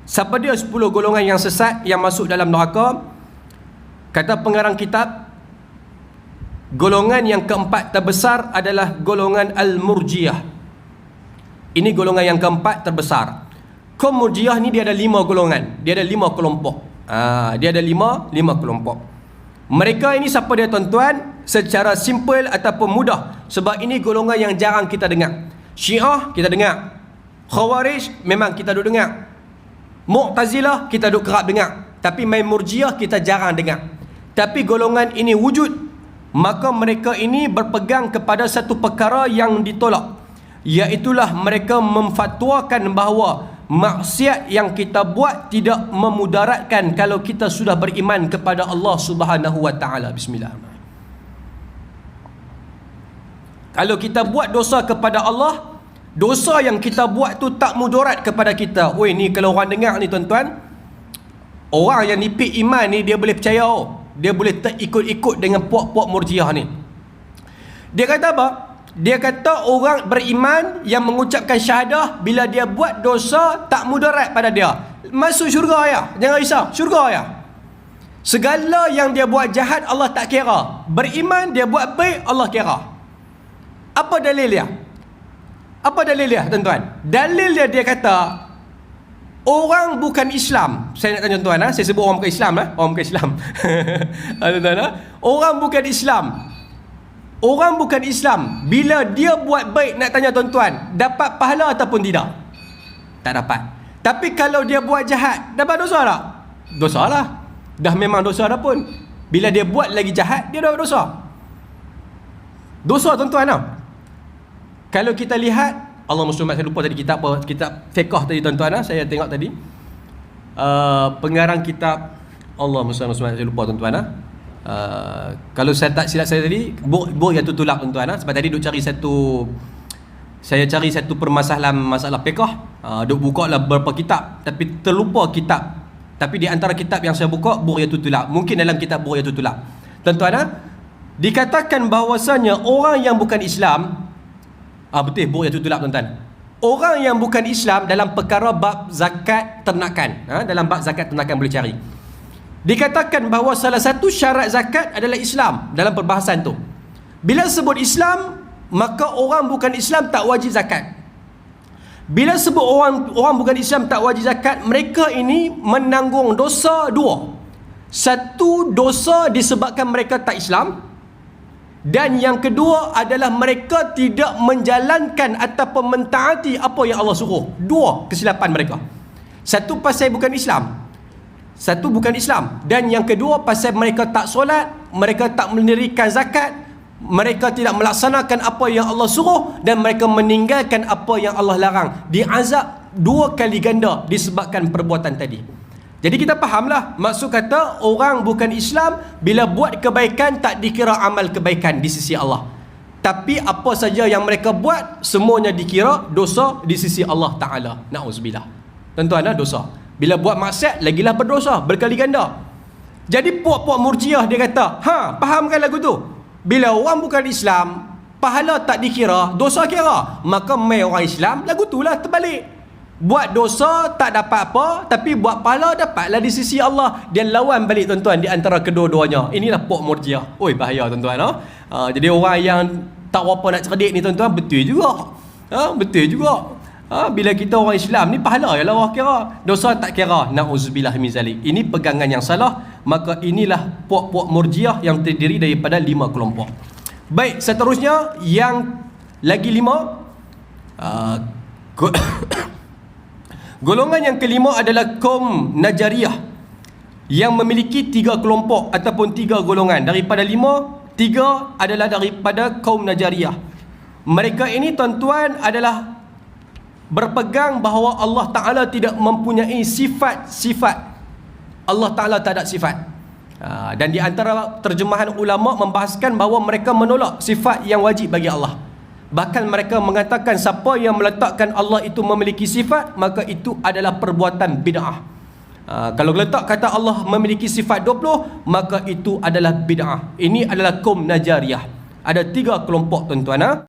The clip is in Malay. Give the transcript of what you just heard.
Siapa dia 10 golongan yang sesat yang masuk dalam neraka? Kata pengarang kitab, golongan yang keempat terbesar adalah golongan Al-Murjiah. Ini golongan yang keempat terbesar. Kaum Murjiah ni dia ada 5 golongan. Dia ada 5 kelompok. Dia ada 5 kelompok. Mereka ini siapa dia tuan-tuan? Secara simple ataupun mudah. Sebab ini golongan yang jarang kita dengar. Syiah kita dengar. Khawarij memang kita duk dengar. Mu'tazilah kita duk kerap dengar. Tapi main Murjiah kita jarang dengar. Tapi golongan ini wujud, maka mereka ini berpegang kepada satu perkara yang ditolak, iaitulah mereka memfatwakan bahawa maksiat yang kita buat tidak memudaratkan kalau kita sudah beriman kepada Allah Subhanahu wa taala. Bismillahirrahmanirrahim. Kalau kita buat dosa kepada Allah, dosa yang kita buat tu tak mudarat kepada kita. Oi, ni kalau orang dengar ni tuan-tuan, orang yang nipik iman ni dia boleh percaya, dia boleh terikut-ikut dengan puak-puak Murjiah ni. Dia kata apa? Dia kata orang beriman yang mengucapkan syahadah, bila dia buat dosa tak mudarat pada dia, masuk syurga ya. Jangan risau, syurga ya. Segala yang dia buat jahat Allah tak kira. Beriman dia buat baik Allah kira. Apa dalil dia? Apa dalil dia tuan-tuan? Dalil dia kata orang bukan Islam. Saya nak tanya tuan, saya sebut orang bukan Islam, orang bukan Islam. Tuan-tuan, orang bukan Islam. Orang bukan Islam, bila dia buat baik, nak tanya tuan-tuan, dapat pahala ataupun tidak? Tak dapat. Tapi kalau dia buat jahat, dapat dosa tak? Dosa lah. Dah memang dosa dah pun. Bila dia buat lagi jahat, dia dapat dosa. Dosa tuan-tuan tau. Kalau kita lihat, Allah Muslimat, saya lupa tadi kitab apa, kitab fiqh tadi tuan-tuan, saya tengok tadi. Pengarang kitab, Allah Muslimat, saya lupa tuan-tuan. Kalau saya tak silap saya tadi, buku yang tutulak tuan-tuan. Sebab tadi duk cari saya cari satu permasalahan masalah fiqh. Duk buka lah beberapa kitab, tapi terlupa kitab. Tapi di antara kitab yang saya buka, buku yang tutulak. Mungkin dalam kitab buku yang tutulak. Tuan-tuan, dikatakan bahawasanya orang yang bukan Islam, betul, buku yang tutulak tuan-tuan. Orang yang bukan Islam dalam perkara bab zakat ternakan, dalam bab zakat ternakan boleh cari. Dikatakan bahawa salah satu syarat zakat adalah Islam dalam perbahasan tu. Bila sebut Islam, maka orang bukan Islam tak wajib zakat. Bila sebut orang bukan Islam tak wajib zakat, mereka ini menanggung dosa dua. Satu, dosa disebabkan mereka tak Islam. Dan yang kedua adalah mereka tidak menjalankan ataupun mentaati apa yang Allah suruh. Dua kesilapan mereka. Satu pasal bukan Islam. Satu bukan Islam. Dan yang kedua pasal mereka tak solat, mereka tak mendirikan zakat, mereka tidak melaksanakan apa yang Allah suruh, dan mereka meninggalkan apa yang Allah larang. Diazab dua kali ganda disebabkan perbuatan tadi. Jadi kita fahamlah maksud kata orang bukan Islam bila buat kebaikan tak dikira amal kebaikan di sisi Allah. Tapi apa saja yang mereka buat semuanya dikira dosa di sisi Allah Ta'ala. Na'udzubillah. Tuan-tuan, dosa. Bila buat maksiat lagilah berdosa berkali ganda. Jadi puak-puak Murjiah dia kata, fahamkan lagu tu. Bila orang bukan Islam, pahala tak dikira, dosa kira. Maka mai orang Islam, lagu tu lah terbalik. Buat dosa tak dapat apa, tapi buat pahala dapatlah di sisi Allah. Dia lawan balik tuan-tuan di antara kedua-duanya. Inilah puak Murjiah. Oi, bahaya tuan-tuan. Jadi orang yang tak apa nak cerdik ni tuan-tuan, betul juga. Betul juga. Bila kita orang Islam ni pahala ya Allah kira, dosa tak kira. Na'udzubillah min zalik. Ini pegangan yang salah. Maka inilah puak-puak Murjiah yang terdiri daripada 5 kelompok. Baik, seterusnya yang lagi 5, golongan yang kelima adalah kaum Najariyah yang memiliki 3 kelompok ataupun 3 golongan. Daripada 5, 3 adalah daripada kaum Najariyah. Mereka ini tuan-tuan adalah berpegang bahawa Allah Ta'ala tidak mempunyai sifat-sifat. Allah Ta'ala tak ada sifat. Dan di antara terjemahan ulama membahaskan bahawa mereka menolak sifat yang wajib bagi Allah. Bahkan mereka mengatakan siapa yang meletakkan Allah itu memiliki sifat, maka itu adalah perbuatan bid'ah. Kalau letak kata Allah memiliki sifat 20, maka itu adalah bid'ah. Ini adalah kaum Najariyah. Ada 3 kelompok tuan-tuan.